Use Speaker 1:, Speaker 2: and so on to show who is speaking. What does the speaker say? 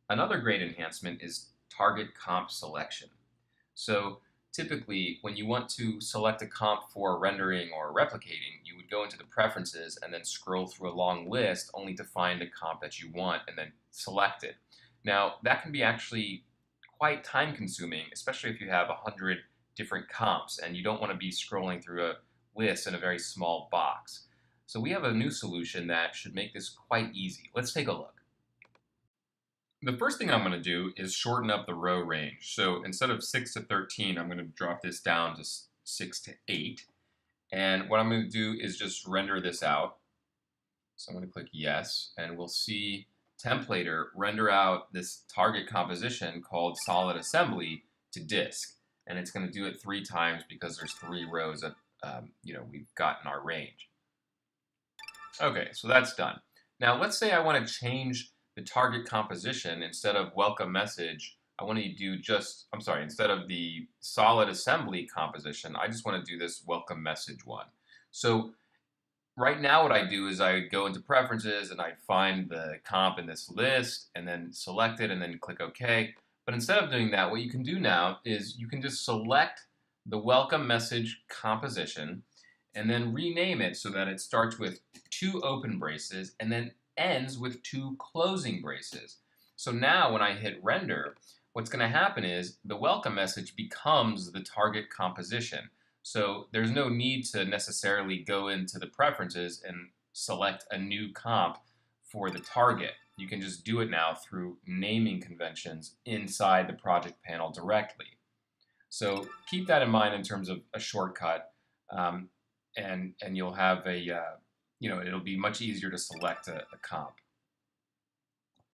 Speaker 1: Another great enhancement is target comp selection. So typically, when you want to select a comp for rendering or replicating, you would go into the preferences and then scroll through a long list only to find the comp that you want and then select it. Now, that can be actually quite time consuming, especially if you have 100 different comps and you don't want to be scrolling through a list in a very small box. So we have a new solution that should make this quite easy. Let's take a look. The first thing I'm going to do is shorten up the row range. So instead of 6 to 13, I'm going to drop this down to 6 to 8. And what I'm going to do is just render this out. So I'm going to click yes, and we'll see Templater render out this target composition called solid assembly to disk. And it's going to do it 3 times because there's 3 rows of we've got in our range. Okay, so that's done. Now let's say I want to change the target composition. Instead of welcome message, I want to do instead of the solid assembly composition, I just want to do this welcome message one. So right now what I do is I go into preferences and I find the comp in this list and then select it and then click OK. But instead of doing that, what you can do now is you can just select the welcome message composition and then rename it so that it starts with 2 open braces and then ends with 2 closing braces. So now when I hit render, what's going to happen is the welcome message becomes the target composition. So there's no need to necessarily go into the preferences and select a new comp for the target. You can just do it now through naming conventions inside the project panel directly. So keep that in mind in terms of a shortcut, and you'll have a it'll be much easier to select a comp.